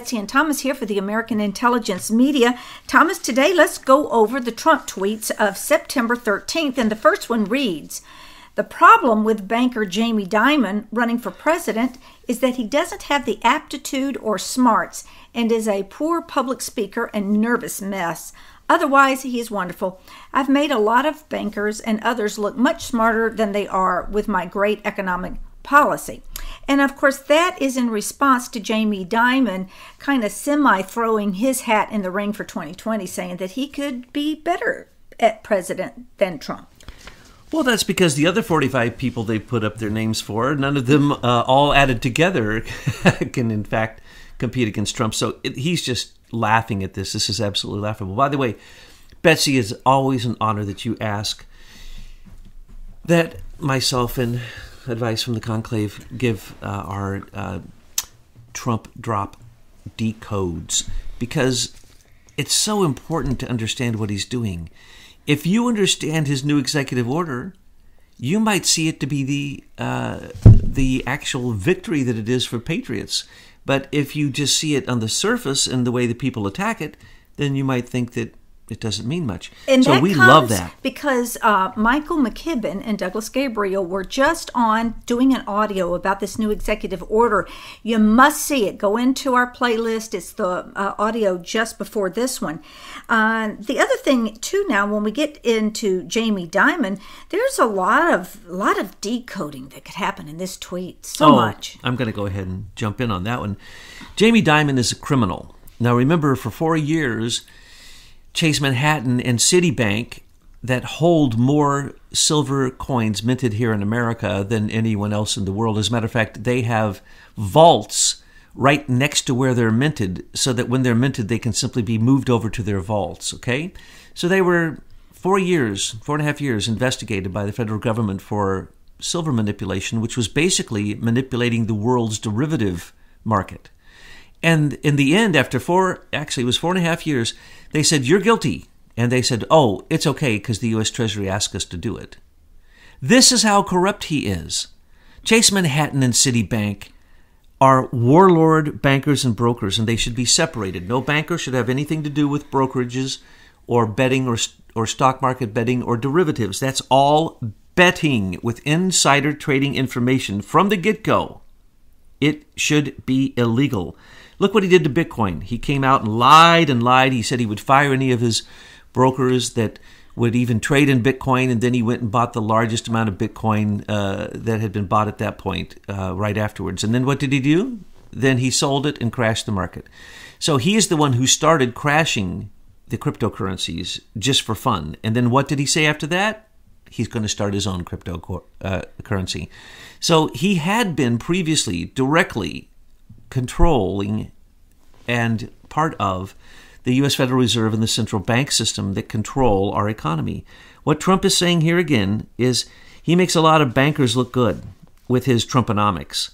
Betsy and Thomas here for the American Intelligence Media. Thomas, today let's go over the Trump tweets of September 13th, and the first one reads, "The problem with banker Jamie Dimon running for president is that he doesn't have the aptitude or smarts and is a poor public speaker and nervous mess. Otherwise, he is wonderful. I've made a lot of bankers and others look much smarter than they are with my great economic policy." And of course, that is in response to Jamie Dimon kind of semi-throwing his hat in the ring for 2020, saying that he could be better at president than Trump. Well, that's because the other 45 people they put up their names for, none of them all added together can, in fact, compete against Trump. So he's just laughing at this. This is absolutely laughable. By the way, Betsy, it's always an honor that you ask that myself and Advice from the Conclave give our Trump drop decodes, because it's so important to understand what he's doing. If you understand his new executive order, you might see it to be the actual victory that it is for patriots. But if you just see it on the surface and the way the people attack it, then you might think that it doesn't mean much. And so we love that. Because Michael McKibben and Douglas Gabriel were just on doing an audio about this new executive order. You must see it. Go into our playlist. It's the audio just before this one. The other thing, too, now, when we get into Jamie Dimon, there's a lot of decoding that could happen in this tweet. So much. I'm going to go ahead and jump in on that one. Jamie Dimon is a criminal. Now, remember, for 4 years, Chase Manhattan and Citibank, that hold more silver coins minted here in America than anyone else in the world. As a matter of fact, they have vaults right next to where they're minted, so that when they're minted, they can simply be moved over to their vaults, okay? So they were 4.5 years, investigated by the federal government for silver manipulation, which was basically manipulating the world's derivative market. And in the end, after it was 4.5 years, they said, "You're guilty." And they said, "Oh, it's okay because the U.S. Treasury asked us to do it." This is how corrupt he is. Chase Manhattan and Citibank are warlord bankers and brokers, and they should be separated. No banker should have anything to do with brokerages or betting or stock market betting or derivatives. That's all betting with insider trading information from the get-go. It should be illegal. Look what he did to Bitcoin. He came out and lied and lied. He said he would fire any of his brokers that would even trade in Bitcoin, and then he went and bought the largest amount of Bitcoin that had been bought at that point right afterwards. And then what did he do? Then he sold it and crashed the market. So he is the one who started crashing the cryptocurrencies just for fun. And then what did he say after that? He's going to start his own cryptocurrency. So he had been previously directly controlling and part of the U.S. Federal Reserve and the central bank system that control our economy. What Trump is saying here again is he makes a lot of bankers look good with his Trumponomics,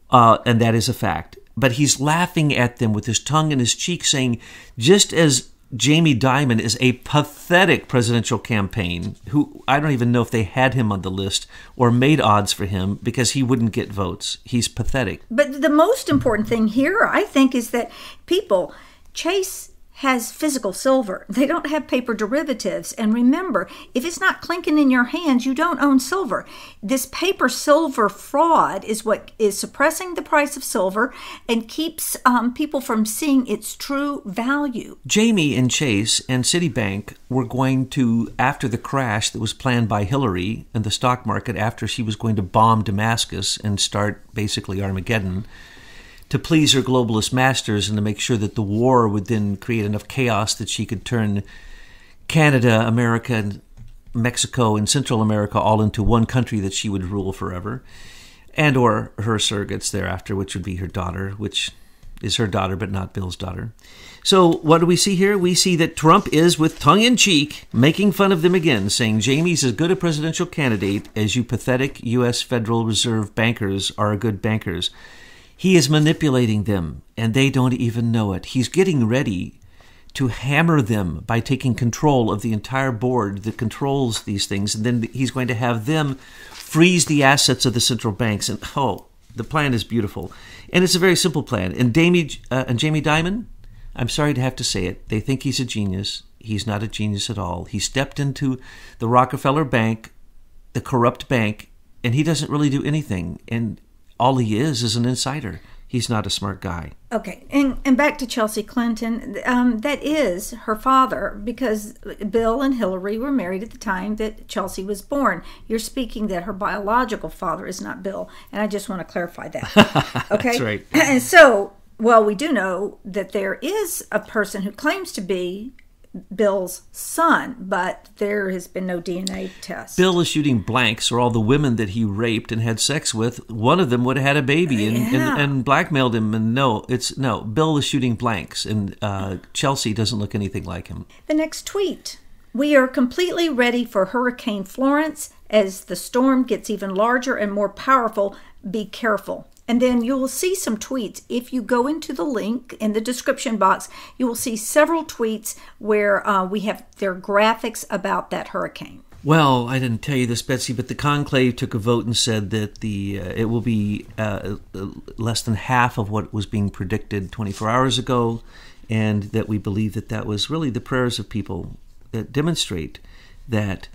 and that is a fact. But he's laughing at them with his tongue in his cheek, saying, just as Jamie Dimon is a pathetic presidential campaign, who I don't even know if they had him on the list or made odds for him because he wouldn't get votes. He's pathetic. But the most important thing here, I think, is that Chase has physical silver. They don't have paper derivatives. And remember, if it's not clinking in your hands, you don't own silver. This paper silver fraud is what is suppressing the price of silver and keeps people from seeing its true value. Jamie and Chase and Citibank were going to, after the crash that was planned by Hillary in the stock market, after she was going to bomb Damascus and start basically Armageddon, to please her globalist masters and to make sure that the war would then create enough chaos that she could turn Canada, America, and Mexico, and Central America all into one country that she would rule forever, and or her surrogates thereafter, which would be her daughter, which is her daughter but not Bill's daughter. So what do we see here? We see that Trump is, with tongue-in-cheek, making fun of them again, saying Jamie's as good a presidential candidate as you pathetic U.S. Federal Reserve bankers are good bankers. He is manipulating them, and they don't even know it. He's getting ready to hammer them by taking control of the entire board that controls these things, and then he's going to have them freeze the assets of the central banks. And The plan is beautiful. And it's a very simple plan. And Jamie Dimon, I'm sorry to have to say it, they think he's a genius. He's not a genius at all. He stepped into the Rockefeller Bank, the corrupt bank, and he doesn't really do anything. And all he is an insider. He's not a smart guy. Okay, and back to Chelsea Clinton. That is her father, because Bill and Hillary were married at the time that Chelsea was born. You're speaking that her biological father is not Bill, and I just want to clarify that. Okay? That's right. And so, well, we do know that there is a person who claims to be Bill's son, but there has been no DNA test. Bill is shooting blanks, or all the women that he raped and had sex with, one of them would have had a baby and blackmailed him. And no, Bill is shooting blanks, and Chelsea doesn't look anything like him. The next tweet. We are completely ready for Hurricane Florence. As the storm gets even larger and more powerful, be careful. And then you will see some tweets. If you go into the link in the description box, you will see several tweets where we have their graphics about that hurricane. Well, I didn't tell you this, Betsy, but the conclave took a vote and said that it will be less than half of what was being predicted 24 hours ago, and that we believe that was really the prayers of people that demonstrate that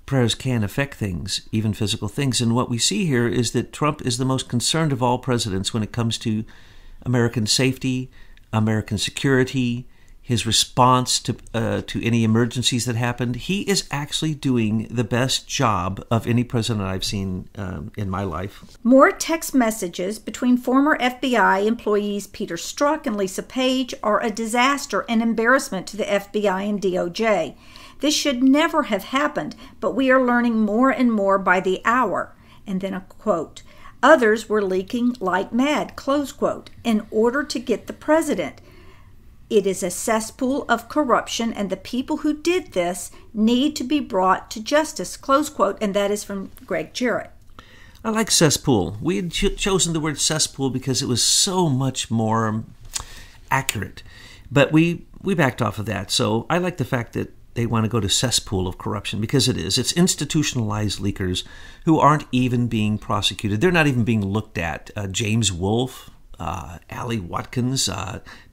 prayers can affect things, even physical things. And what we see here is that Trump is the most concerned of all presidents when it comes to American safety, American security, his response to any emergencies that happened. He is actually doing the best job of any president I've seen in my life. More text messages between former FBI employees Peter Strzok and Lisa Page are a disaster and embarrassment to the FBI and DOJ. This should never have happened, but we are learning more and more by the hour. And then a quote. Others were leaking like mad, close quote, in order to get the president. It is a cesspool of corruption, and the people who did this need to be brought to justice, close quote. And that is from Greg Jarrett. I like cesspool. We had chosen the word cesspool because it was so much more accurate. But we backed off of that. So I like the fact that they want to go to cesspool of corruption, because it is. It's institutionalized leakers who aren't even being prosecuted. They're not even being looked at. James Wolfe, Ali Watkins,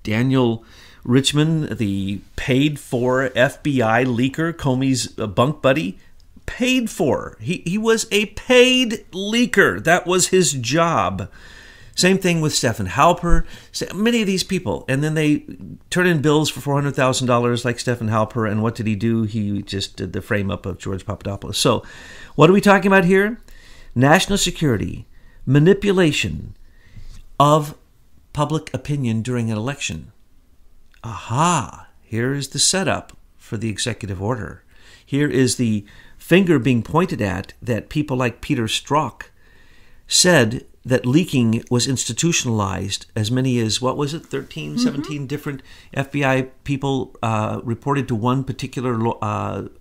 Daniel Richman, the paid-for FBI leaker, Comey's bunk buddy, paid for. He was a paid leaker. That was his job. Same thing with Stephen Halper, many of these people. And then they turn in bills for $400,000 like Stephen Halper. And what did he do? He just did the frame-up of George Papadopoulos. So what are we talking about here? National security, manipulation of public opinion during an election. Aha! Here is the setup for the executive order. Here is the finger being pointed at that people like Peter Strzok said that leaking was institutionalized. As many as, 13, 17 different FBI people reported to one particular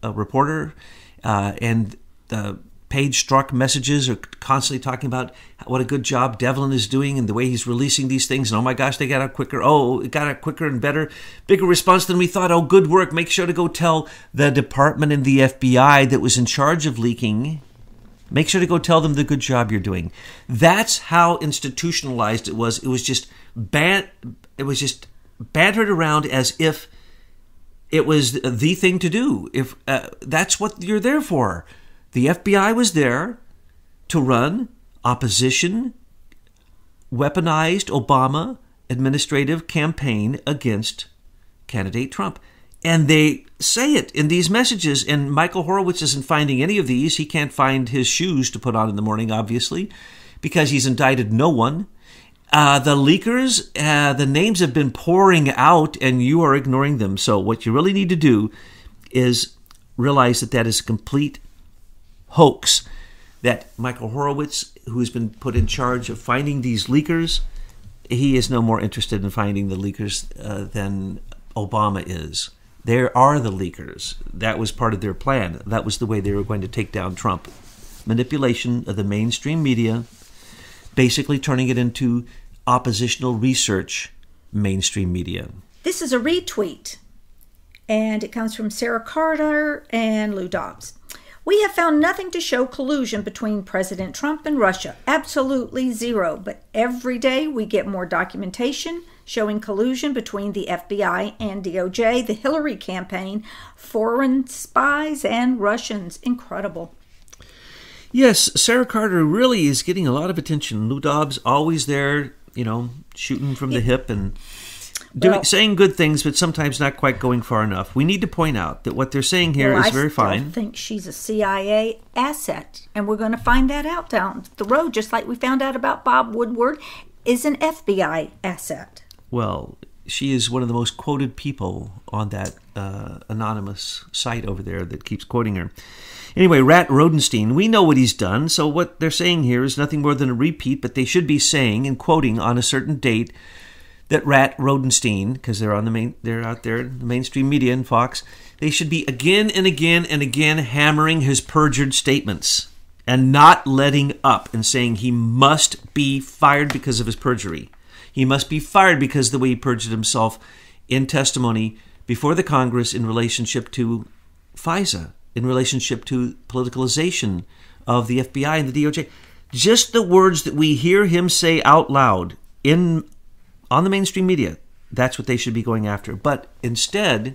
reporter, and the Page Strzok messages are constantly talking about what a good job Devlin is doing and the way he's releasing these things. And oh my gosh, they got out quicker. Oh, it got out quicker and better. Bigger response than we thought. Oh, good work. Make sure to go tell the department in the FBI that was in charge of leaking. Make sure to go tell them the good job you're doing. That's how institutionalized it was. It was just bantered around as if it was the thing to do. If that's what you're there for. The FBI was there to run opposition, weaponized Obama administrative campaign against candidate Trump. And they say it in these messages. And Michael Horowitz isn't finding any of these. He can't find his shoes to put on in the morning, obviously, because he's indicted no one. The leakers, the names have been pouring out, and you are ignoring them. So what you really need to do is realize that is a complete hoax. That Michael Horowitz, who has been put in charge of finding these leakers, he is no more interested in finding the leakers than Obama is. There are the leakers. That was part of their plan. That was the way they were going to take down Trump. Manipulation of the mainstream media, basically turning it into oppositional research mainstream media. This is a retweet, and it comes from Sarah Carter and Lou Dobbs. We have found nothing to show collusion between President Trump and Russia. Absolutely zero. But every day we get more documentation showing collusion between the FBI and DOJ, the Hillary campaign, foreign spies, and Russians. Incredible. Yes, Sarah Carter really is getting a lot of attention. Lou Dobbs always there, shooting from the hip and saying good things, but sometimes not quite going far enough. We need to point out that what they're saying here is very fine. I think she's a CIA asset, and we're going to find that out down the road, just like we found out about Bob Woodward is an FBI asset. Well, she is one of the most quoted people on that anonymous site over there that keeps quoting her. Anyway, Rat Rodenstein, we know what he's done, so what they're saying here is nothing more than a repeat, but they should be saying and quoting on a certain date that Rat Rodenstein, because they're out there in the mainstream media and Fox, they should be again and again and again hammering his perjured statements and not letting up and saying he must be fired because of his perjury. He must be fired because of the way he perjured himself in testimony before the Congress in relationship to FISA, in relationship to politicalization of the FBI and the DOJ. Just the words that we hear him say out loud on the mainstream media, that's what they should be going after. But instead,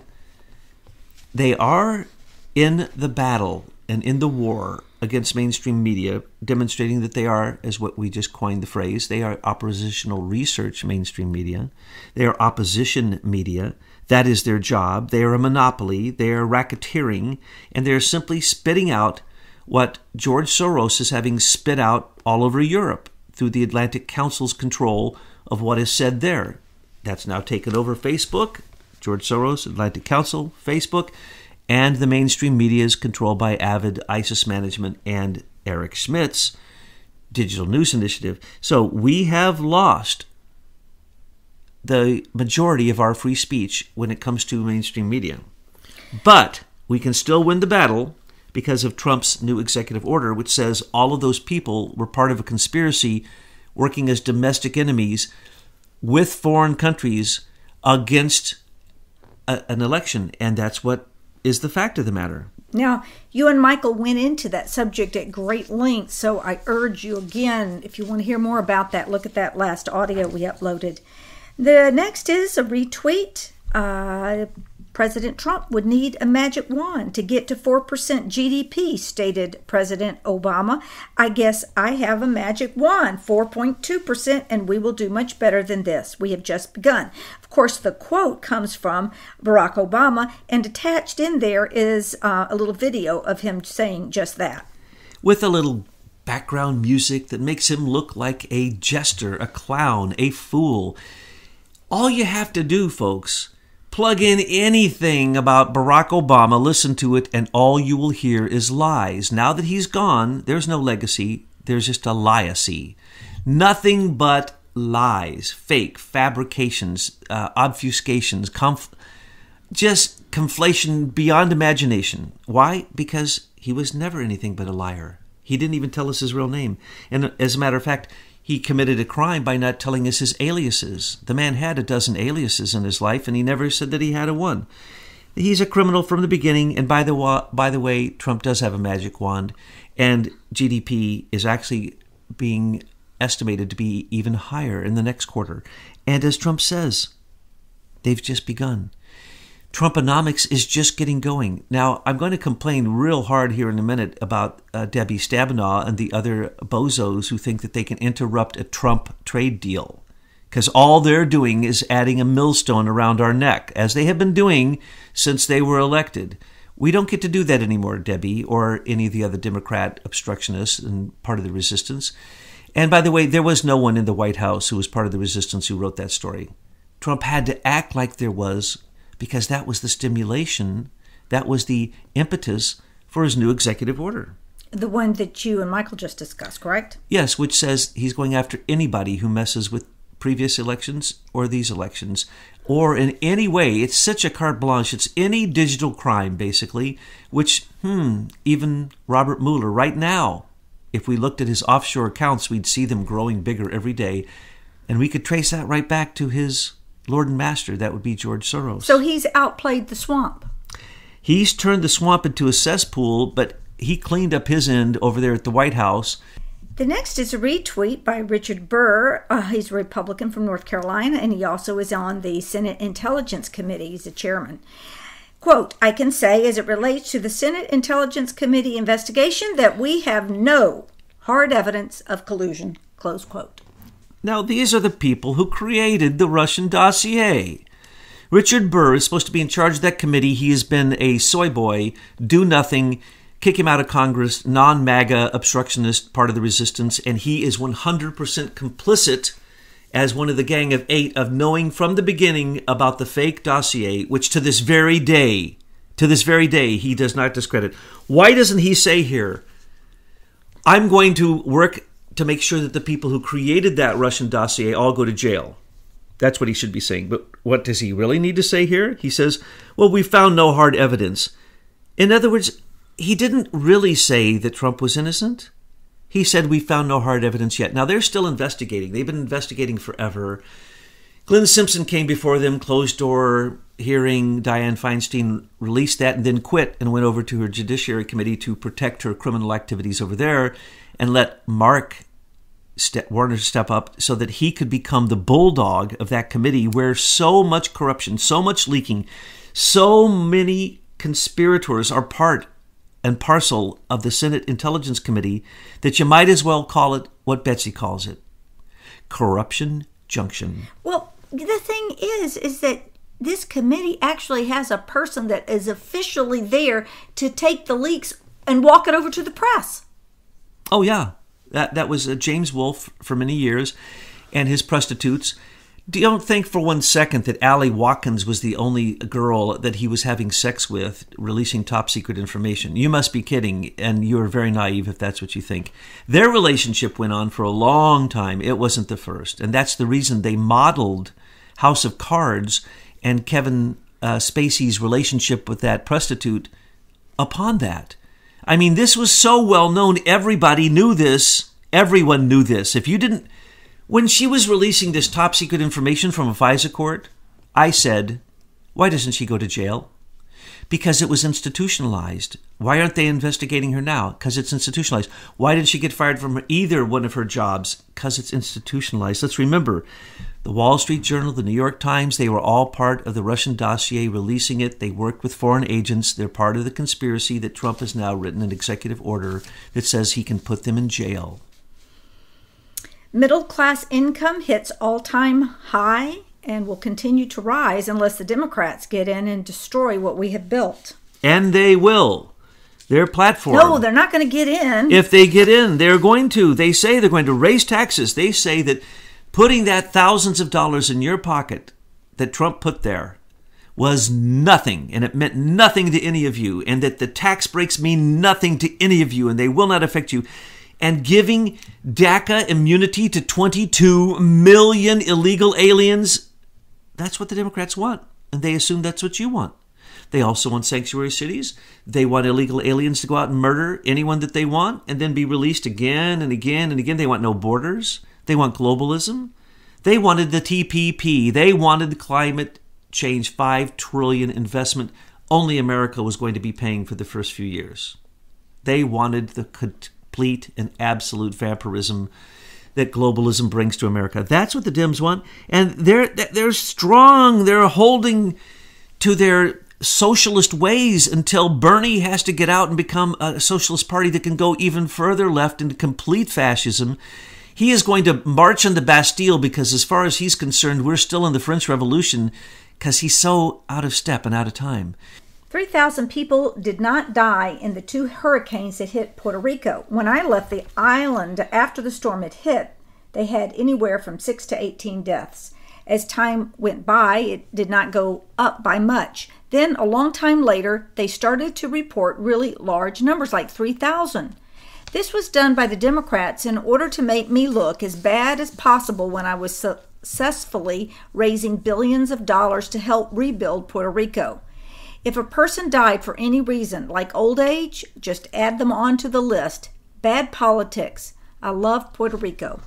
they are in the battle and in the war against mainstream media, demonstrating that they are, as what we just coined the phrase, they are oppositional research mainstream media. They are opposition media. That is their job. They are a monopoly. They are racketeering. And they are simply spitting out what George Soros is having spit out all over Europe through the Atlantic Council's control of what is said there. That's now taken over Facebook, George Soros, Atlantic Council, Facebook, and the mainstream media is controlled by Avid, ISIS Management, and Eric Schmidt's Digital News Initiative. So we have lost the majority of our free speech when it comes to mainstream media. But we can still win the battle because of Trump's new executive order, which says all of those people were part of a conspiracy working as domestic enemies with foreign countries against an election. And that's what is the fact of the matter. Now, you and Michael went into that subject at great length, so I urge you again, if you want to hear more about that, look at that last audio we uploaded. The next is a retweet. President Trump would need a magic wand to get to 4% GDP, stated President Obama. I guess I have a magic wand, 4.2%, and we will do much better than this. We have just begun. Of course, the quote comes from Barack Obama, and attached in there is a little video of him saying just that. With a little background music that makes him look like a jester, a clown, a fool. All you have to do, folks, plug in anything about Barack Obama, listen to it, and all you will hear is lies. Now that he's gone, there's no legacy. There's just a liacy. Nothing but lies, fake, fabrications, obfuscations, just conflation beyond imagination. Why? Because he was never anything but a liar. He didn't even tell us his real name. And as a matter of fact, he committed a crime by not telling us his aliases. The man had a dozen aliases in his life, and he never said that he had a one. He's a criminal from the beginning, and by the way, Trump does have a magic wand, and GDP is actually being estimated to be even higher in the next quarter. And as Trump says, they've just begun. Trumponomics is just getting going. Now, I'm going to complain real hard here in a minute about Debbie Stabenow and the other bozos who think that they can interrupt a Trump trade deal, because all they're doing is adding a millstone around our neck, as they have been doing since they were elected. We don't get to do that anymore, Debbie, or any of the other Democrat obstructionists and part of the resistance. And by the way, there was no one in the White House who was part of the resistance who wrote that story. Trump had to act like there was, because that was the stimulation, that was the impetus for his new executive order. The one that you and Michael just discussed, correct? Yes, which says he's going after anybody who messes with previous elections or these elections, or in any way. It's such a carte blanche. It's any digital crime, basically, which, even Robert Mueller, right now, if we looked at his offshore accounts, we'd see them growing bigger every day. And we could trace that right back to his Lord and Master. That would be George Soros. So he's outplayed the swamp. He's turned the swamp into a cesspool, but he cleaned up his end over there at the White House. The next is a retweet by Richard Burr. He's a Republican from North Carolina, and he also is on the Senate Intelligence Committee. He's the chairman. Quote, I can say, as it relates to the Senate Intelligence Committee investigation, that we have no hard evidence of collusion, close quote. Now, these are the people who created the Russian dossier. Richard Burr is supposed to be in charge of that committee. He has been a soy boy, do nothing, kick him out of Congress, non-MAGA obstructionist, part of the resistance, and he is 100% complicit as one of the Gang of Eight of knowing from the beginning about the fake dossier, which to this very day, he does not discredit. Why doesn't he say here, I'm going to work to make sure that the people who created that Russian dossier all go to jail? That's what he should be saying. But what does he really need to say here? He says, well, we found no hard evidence. In other words, he didn't really say that Trump was innocent. He said we found no hard evidence yet. Now, they're still investigating. They've been investigating forever. Glenn Simpson came before them, closed-door hearing. Dianne Feinstein released that and then quit and went over to her Judiciary Committee to protect her criminal activities over there and let Mark Warner step up so that he could become the bulldog of that committee where so much corruption, so much leaking, so many conspirators are part and parcel of the Senate Intelligence Committee that you might as well call it what Betsy calls it, corruption junction. Well, the thing is that this committee actually has a person that is officially there to take the leaks and walk it over to the press. Oh, yeah. That was James Wolfe for many years and his prostitutes. Don't think for one second that Allie Watkins was the only girl that he was having sex with, releasing top secret information. You must be kidding, and you're very naive if that's what you think. Their relationship went on for a long time. It wasn't the first. And that's the reason they modeled House of Cards and Kevin Spacey's relationship with that prostitute upon that. I mean, this was so well known. Everybody knew this. Everyone knew this. If you didn't... When she was releasing this top secret information from a FISA court, I said, why doesn't she go to jail? Because it was institutionalized. Why aren't they investigating her now? Because it's institutionalized. Why didn't she get fired from either one of her jobs? Because it's institutionalized. Let's remember, the Wall Street Journal, the New York Times, they were all part of the Russian dossier releasing it. They worked with foreign agents. They're part of the conspiracy that Trump has now written an executive order that says he can put them in jail. Middle class income hits all-time high and will continue to rise unless the Democrats get in and destroy what we have built. And they will. Their platform. No, they're not going to get in. If they get in, they're going to. They say they're going to raise taxes. They say that putting that thousands of dollars in your pocket that Trump put there was nothing, and it meant nothing to any of you, and that the tax breaks mean nothing to any of you, and they will not affect you. And giving DACA immunity to 22 million illegal aliens, that's what the Democrats want. And they assume that's what you want. They also want sanctuary cities. They want illegal aliens to go out and murder anyone that they want and then be released again and again and again. They want no borders. They want globalism. They wanted the TPP. They wanted the climate change $5 trillion investment. Only America was going to be paying for the first few years. They wanted the complete and absolute vampirism that globalism brings to America. That's what the Dems want. And they're strong. They're holding to their socialist ways until Bernie has to get out and become a socialist party that can go even further left into complete fascism. He is going to march on the Bastille because as far as he's concerned, we're still in the French Revolution because he's so out of step and out of time. 3,000 people did not die in the 2 hurricanes that hit Puerto Rico. When I left the island after the storm had hit, they had anywhere from 6 to 18 deaths. As time went by, it did not go up by much. Then, a long time later, they started to report really large numbers, like 3,000. This was done by the Democrats in order to make me look as bad as possible when I was successfully raising billions of dollars to help rebuild Puerto Rico. If a person died for any reason, like old age, just add them onto the list. Bad politics. I love Puerto Rico.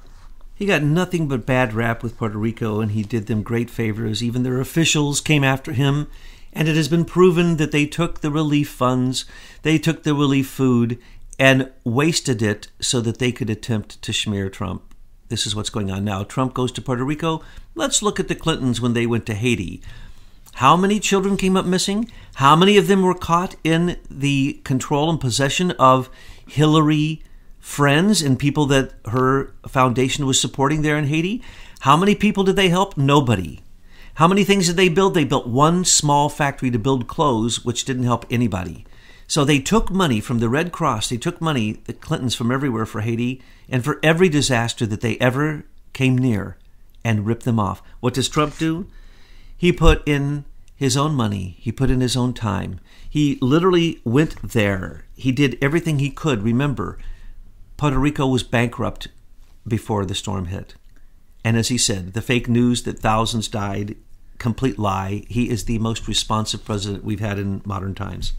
He got nothing but bad rap with Puerto Rico, and he did them great favors. Even their officials came after him, And it has been proven that they took the relief funds, they took the relief food, and wasted it so that they could attempt to smear Trump. This is what's going on now. Trump goes to Puerto Rico. Let's look at the Clintons when they went to Haiti. How many children came up missing? How many of them were caught in the control and possession of Hillary friends and people that her foundation was supporting there in Haiti? How many people did they help? Nobody. How many things did they build? They built one small factory to build clothes, which didn't help anybody. So they took money from the Red Cross. They took money, the Clintons, from everywhere for Haiti and for every disaster that they ever came near, and ripped them off. What does Trump do? He put in his own money. He put in his own time. He literally went there. He did everything he could. Remember, Puerto Rico was bankrupt before the storm hit. And as he said, the fake news that thousands died, complete lie. He is the most responsive president we've had in modern times.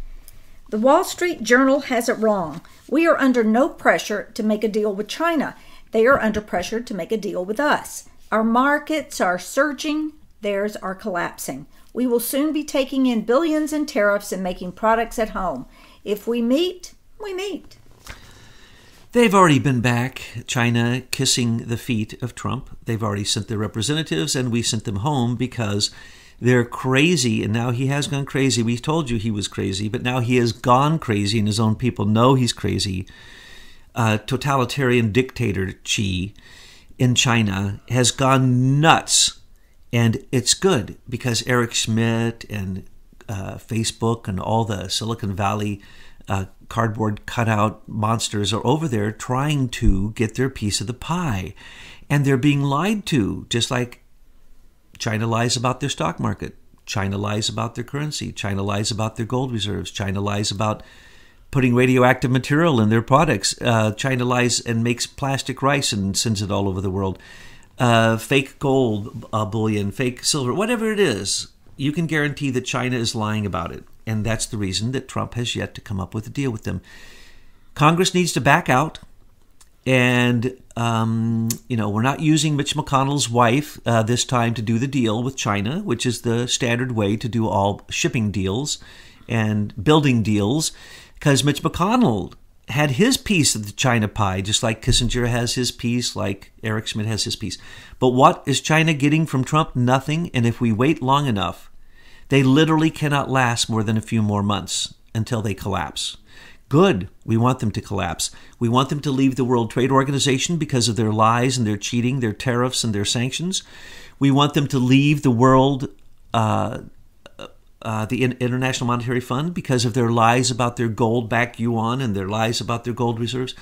The Wall Street Journal has it wrong. We are under no pressure to make a deal with China. They are under pressure to make a deal with us. Our markets are surging. Theirs are collapsing. We will soon be taking in billions in tariffs and making products at home. If we meet, we meet. They've already been back, China, kissing the feet of Trump. They've already sent their representatives, and we sent them home because they're crazy, and now he has gone crazy. We told you he was crazy, but now he has gone crazy, and his own people know he's crazy. Totalitarian dictator Xi in China has gone nuts, and it's good because Eric Schmidt and Facebook and all the Silicon Valley cardboard cutout monsters are over there trying to get their piece of the pie, and they're being lied to, just like China lies about their stock market. China lies about their currency. China lies about their gold reserves. China lies about putting radioactive material in their products. China lies and makes plastic rice and sends it all over the world. Fake gold bullion, fake silver, whatever it is, you can guarantee that China is lying about it. And that's the reason that Trump has yet to come up with a deal with them. Congress needs to back out. And, we're not using Mitch McConnell's wife this time to do the deal with China, which is the standard way to do all shipping deals and building deals, because Mitch McConnell had his piece of the China pie, just like Kissinger has his piece, like Eric Schmidt has his piece. But what is China getting from Trump? Nothing. And if we wait long enough, they literally cannot last more than a few more months until they collapse. Good. We want them to collapse. We want them to leave the World Trade Organization because of their lies and their cheating, their tariffs and their sanctions. We want them to leave the International Monetary Fund because of their lies about their gold-backed yuan and their lies about their gold reserves.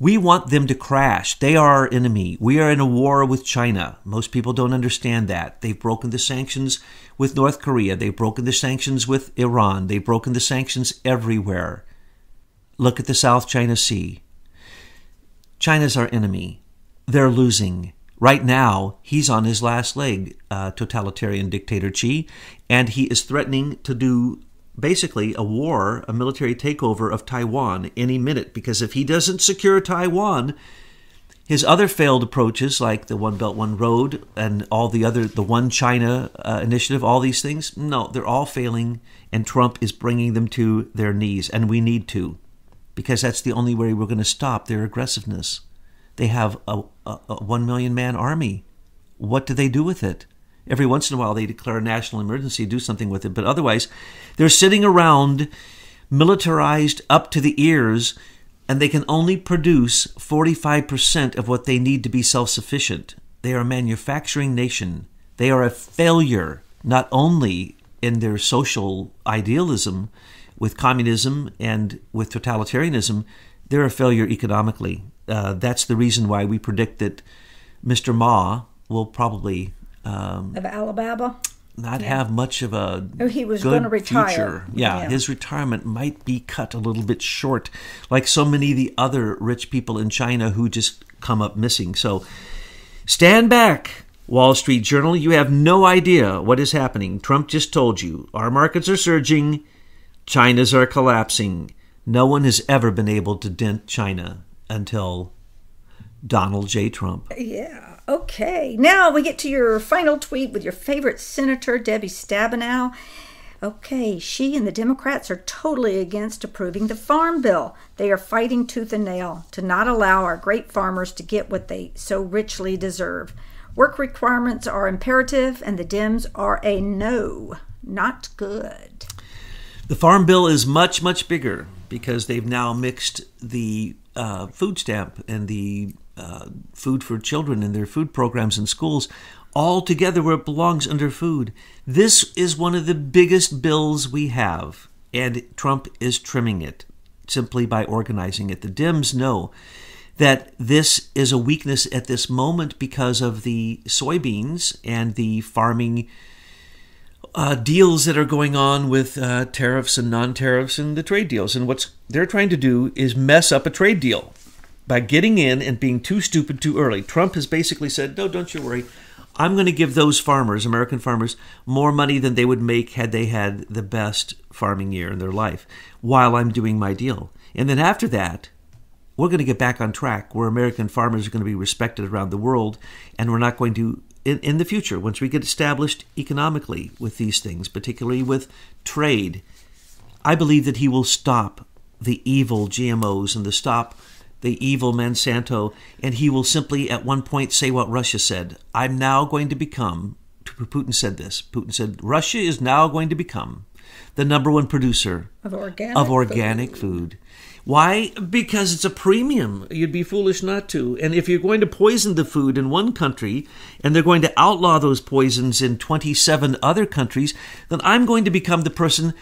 We want them to crash. They are our enemy. We are in a war with China. Most people don't understand that. They've broken the sanctions with North Korea. They've broken the sanctions with Iran. They've broken the sanctions everywhere. Look at the South China Sea. China's our enemy. They're losing. Right now, he's on his last leg, totalitarian dictator Xi, and he is threatening to do basically a war, a military takeover of Taiwan any minute, because if he doesn't secure Taiwan, his other failed approaches like the One Belt, One Road and all the One China initiative, all these things, no, they're all failing, and Trump is bringing them to their knees, and we need to, because that's the only way we're going to stop their aggressiveness. They have a 1 million man army. What do they do with it? Every once in a while, they declare a national emergency, do something with it. But otherwise, they're sitting around militarized up to the ears, and they can only produce 45% of what they need to be self-sufficient. They are a manufacturing nation. They are a failure, not only in their social idealism with communism and with totalitarianism, they're a failure economically. That's the reason why we predict that Mr. Ma will probably of Alabama not have much of a he was good going to retire. Future. Yeah, his retirement might be cut a little bit short, like so many of the other rich people in China who just come up missing. So stand back, Wall Street Journal. You have no idea what is happening. Trump just told you our markets are surging, China's are collapsing. No one has ever been able to dent China until Donald J. Trump. Yeah. Okay. Now we get to your final tweet with your favorite senator, Debbie Stabenow. Okay, she and the Democrats are totally against approving the Farm Bill. They are fighting tooth and nail to not allow our great farmers to get what they so richly deserve. Work requirements are imperative, and the Dems are a no. Not good. The Farm Bill is much, much bigger because they've now mixed the food stamp and the food for children and their food programs in schools all together where it belongs under food. This is one of the biggest bills we have, and Trump is trimming it simply by organizing it. The Dems know that this is a weakness at this moment because of the soybeans and the farming deals that are going on with tariffs and non-tariffs and the trade deals. And what they're trying to do is mess up a trade deal by getting in and being too stupid too early. Trump has basically said, no, don't you worry. I'm going to give those farmers, American farmers, more money than they would make had they had the best farming year in their life while I'm doing my deal. And then after that, we're going to get back on track where American farmers are going to be respected around the world, and we're not going to, in the future, once we get established economically with these things, particularly with trade, I believe that he will stop the evil GMOs and stop the evil Monsanto, and he will simply at one point say what Russia said. I'm now going to become, Putin said this, Putin said, Russia is now going to become the number one producer of organic food. Why? Because it's a premium. You'd be foolish not to. And if you're going to poison the food in one country and they're going to outlaw those poisons in 27 other countries, then I'm going to become the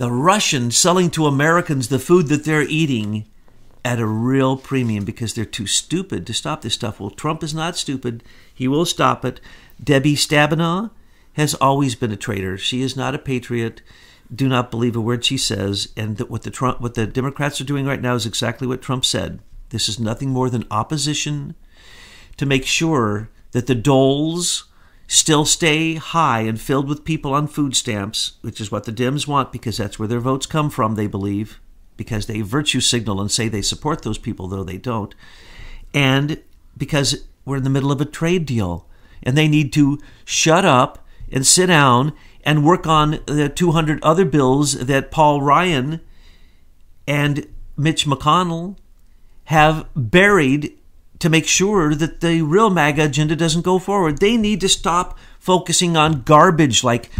Russian selling to Americans the food that they're eating at a real premium because they're too stupid to stop this stuff. Well, Trump is not stupid. He will stop it. Debbie Stabenow has always been a traitor. She is not a patriot. Do not believe a word she says. And what the Democrats are doing right now is exactly what Trump said. This is nothing more than opposition to make sure that the doles still stay high and filled with people on food stamps, which is what the Dems want because that's where their votes come from, they believe, because they virtue signal and say they support those people, though they don't. And because we're in the middle of a trade deal, and they need to shut up and sit down and work on the 200 other bills that Paul Ryan and Mitch McConnell have buried to make sure that the real MAGA agenda doesn't go forward. They need to stop focusing on garbage like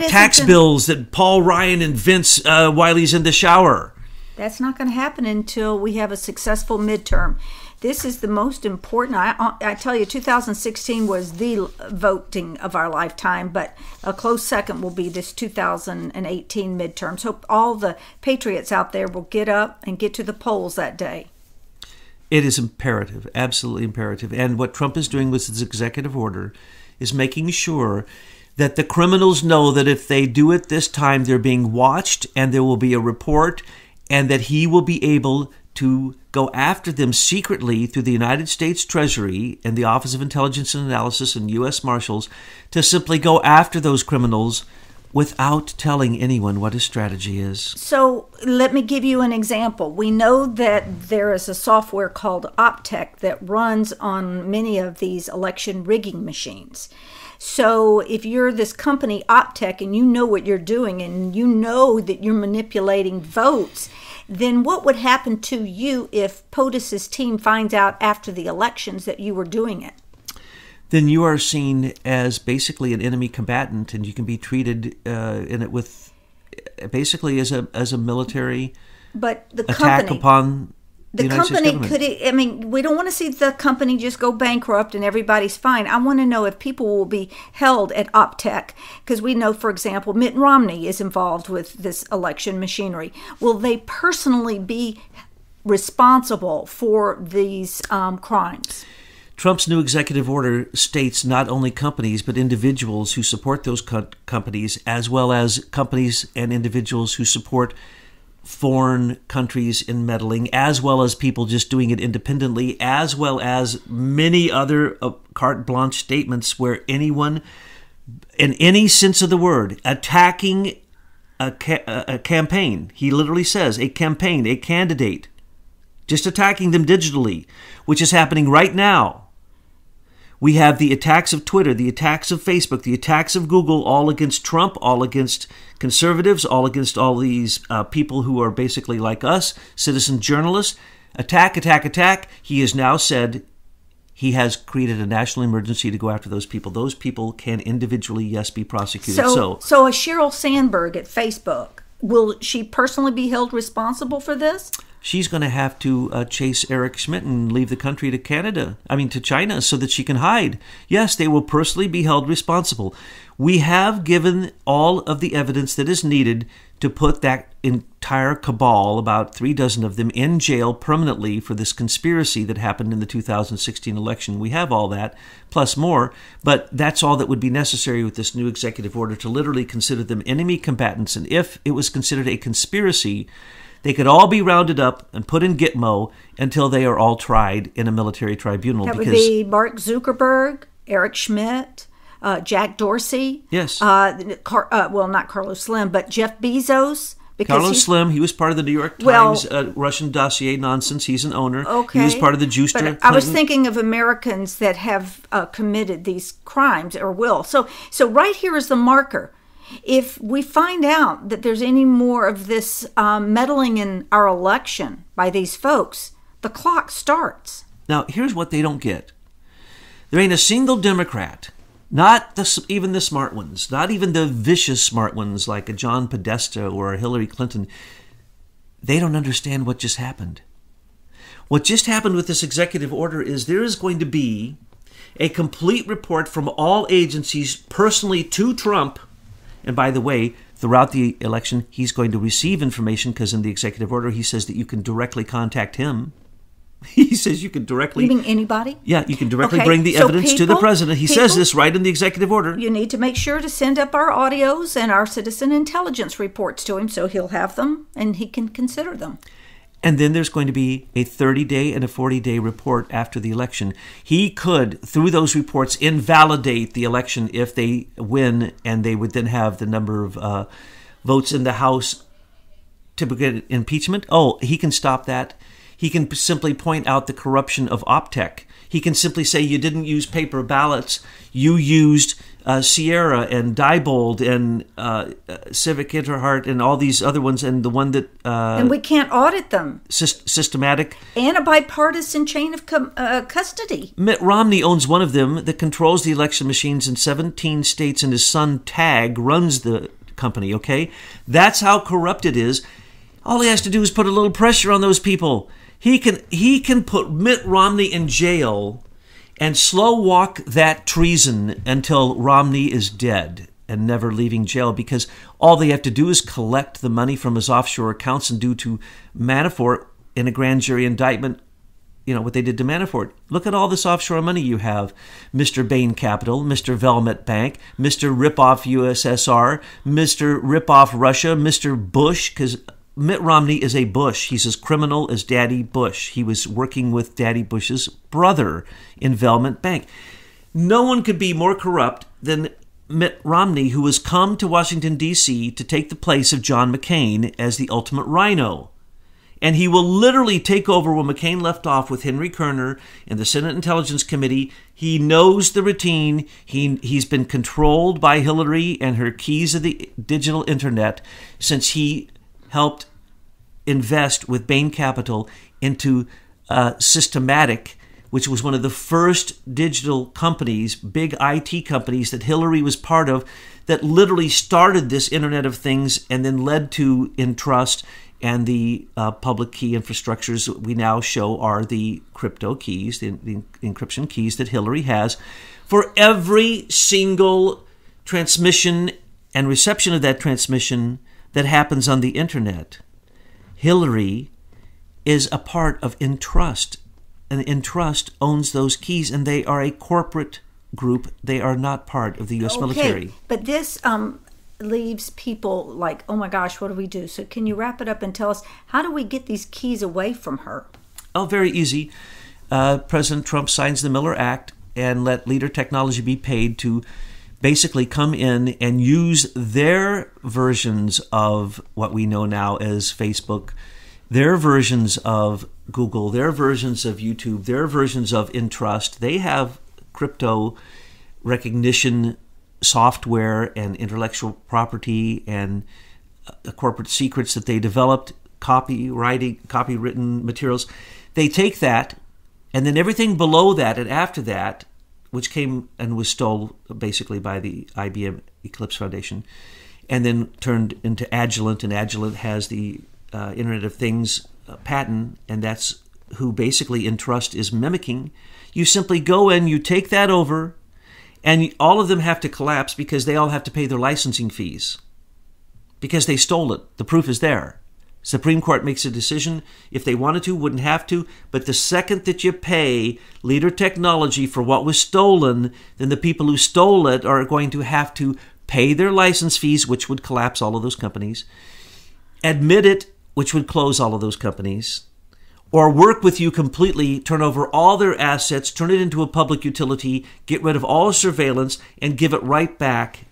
tax bills that Paul Ryan invents while he's in the shower. That's not going to happen until we have a successful midterm. This is the most important. I tell you, 2016 was the voting of our lifetime, but a close second will be this 2018 midterms. Hope all the patriots out there will get up and get to the polls that day. It is imperative, absolutely imperative. And what Trump is doing with his executive order is making sure that the criminals know that if they do it this time, they're being watched and there will be a report, and that he will be able to go after them secretly through the United States Treasury and the Office of Intelligence and Analysis and U.S. Marshals to simply go after those criminals without telling anyone what his strategy is. So let me give you an example. We know that there is a software called Optech that runs on many of these election rigging machines. So if you're this company, Optech, and you know what you're doing and you know that you're manipulating votes, then what would happen to you if POTUS's team finds out after the elections that you were doing it? Then you are seen as basically an enemy combatant, and you can be treated in it with basically as a military attack upon the United States government. We don't want to see the company just go bankrupt and everybody's fine. I want to know if people will be held at Optech, because we know, for example, Mitt Romney is involved with this election machinery. Will they personally be responsible for these crimes? Trump's new executive order states not only companies, but individuals who support those companies, as well as companies and individuals who support foreign countries in meddling, as well as people just doing it independently, as well as many other carte blanche statements where anyone, in any sense of the word, attacking a campaign, he literally says a campaign, a candidate, just attacking them digitally, which is happening right now, We have the attacks of Twitter, the attacks of Facebook, the attacks of Google, all against Trump, all against conservatives, all against all these people who are basically like us, citizen journalists. Attack, attack, attack. He has now said he has created a national emergency to go after those people. Those people can individually, yes, be prosecuted. So a Sheryl Sandberg at Facebook, will she personally be held responsible for this? She's going to have to chase Eric Schmidt and leave the country to China, so that she can hide. Yes, they will personally be held responsible. We have given all of the evidence that is needed to put that entire cabal, about 36 of them, in jail permanently for this conspiracy that happened in the 2016 election. We have all that, plus more, but that's all that would be necessary with this new executive order, to literally consider them enemy combatants. And if it was considered a conspiracy, they could all be rounded up and put in Gitmo until they are all tried in a military tribunal. That would be Mark Zuckerberg, Eric Schmidt, Jack Dorsey. Yes. Not Carlos Slim, but Jeff Bezos. Carlos Slim, he was part of the New York Times Russian dossier nonsense. He's an owner. Okay. He was part of the Juicer. But I was thinking of Americans that have committed these crimes or will. So right here is the marker. If we find out that there's any more of this meddling in our election by these folks, the clock starts. Now, here's what they don't get. There ain't a single Democrat, not even the smart ones, not even the vicious smart ones like a John Podesta or a Hillary Clinton. They don't understand what just happened. What just happened with this executive order is there is going to be a complete report from all agencies personally to Trump. And by the way, throughout the election, he's going to receive information, because in the executive order, he says that you can directly contact him. He says you can directly... You mean anybody? Yeah, you can directly bring the evidence to the president. He says this right in the executive order. You need to make sure to send up our audios and our citizen intelligence reports to him, so he'll have them and he can consider them. And then there's going to be a 30-day and a 40-day report after the election. He could, through those reports, invalidate the election if they win, and they would then have the number of votes in the House to get impeachment. Oh, he can stop that. He can simply point out the corruption of Optech. He can simply say you didn't use paper ballots. You used Sierra and Diebold and Civic Interheart and all these other ones, and the one that... and we can't audit them. Systematic. And a bipartisan chain of custody. Mitt Romney owns one of them that controls the election machines in 17 states, and his son Tag runs the company, okay? That's how corrupt it is. All he has to do is put a little pressure on those people. He can put Mitt Romney in jail and slow walk that treason until Romney is dead and never leaving jail, because all they have to do is collect the money from his offshore accounts and do to Manafort in a grand jury indictment, what they did to Manafort. Look at all this offshore money you have. Mr. Bain Capital, Mr. Velmet Bank, Mr. Ripoff USSR, Mr. Ripoff Russia, Mr. Bush, because Mitt Romney is a Bush. He's as criminal as Daddy Bush. He was working with Daddy Bush's brother in Velmet Bank. No one could be more corrupt than Mitt Romney, who has come to Washington, D.C. to take the place of John McCain as the ultimate rhino. And he will literally take over where McCain left off with Henry Kerner in the Senate Intelligence Committee. He knows the routine. He's been controlled by Hillary and her keys of the digital internet since he helped invest with Bain Capital into Systematic, which was one of the first digital companies, big IT companies that Hillary was part of, that literally started this Internet of Things and then led to Entrust and the public key infrastructures we now show are the crypto keys, the encryption keys that Hillary has for every single transmission and reception of that transmission that happens on the internet. Hillary is a part of Entrust, and Entrust owns those keys, and they are a corporate group. They are not part of the U.S. military. But this leaves people like, oh my gosh, what do we do? So can you wrap it up and tell us, how do we get these keys away from her? Oh, very easy. President Trump signs the Miller Act and let Leader Technology be paid to basically come in and use their versions of what we know now as Facebook, their versions of Google, their versions of YouTube, their versions of Entrust. They have crypto recognition software and intellectual property and corporate secrets that they developed, copywritten materials. They take that, and then everything below that and after that, which came and was stolen basically by the IBM Eclipse Foundation, and then turned into Agilent, and Agilent has the Internet of Things patent, and that's who basically Entrust is mimicking. You simply go in, you take that over, and all of them have to collapse because they all have to pay their licensing fees because they stole it. The proof is there. Supreme Court makes a decision. If they wanted to, wouldn't have to. But the second that you pay Leader Technology for what was stolen, then the people who stole it are going to have to pay their license fees, which would collapse all of those companies, admit it, which would close all of those companies, or work with you completely, turn over all their assets, turn it into a public utility, get rid of all surveillance, and give it right back.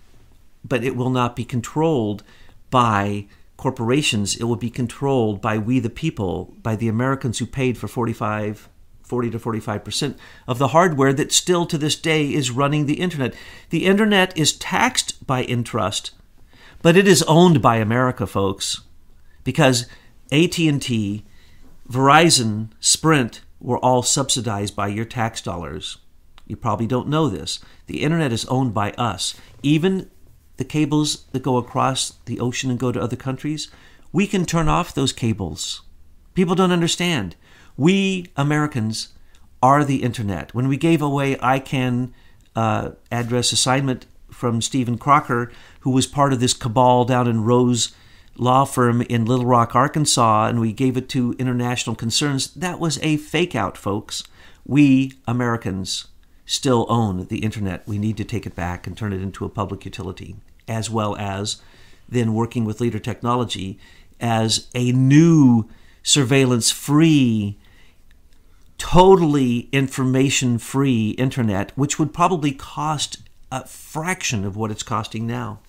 But it will not be controlled by corporations. It will be controlled by we the people, by the Americans who paid for 40 to 45% of the hardware that still to this day is running the Internet. The Internet is taxed by Entrust, but it is owned by America, folks, because AT&T, Verizon, Sprint were all subsidized by your tax dollars. You probably don't know this. The Internet is owned by us. Even the cables that go across the ocean and go to other countries, we can turn off those cables. People don't understand. We Americans are the Internet. When we gave away ICANN address assignment from Stephen Crocker, who was part of this cabal down in Rose law firm in Little Rock, Arkansas, and we gave it to International Concerns, that was a fake out, folks. We Americans still own the Internet. We need to take it back and turn it into a public utility, as well as then working with Leader Technology as a new surveillance-free, totally information-free Internet, which would probably cost a fraction of what it's costing now.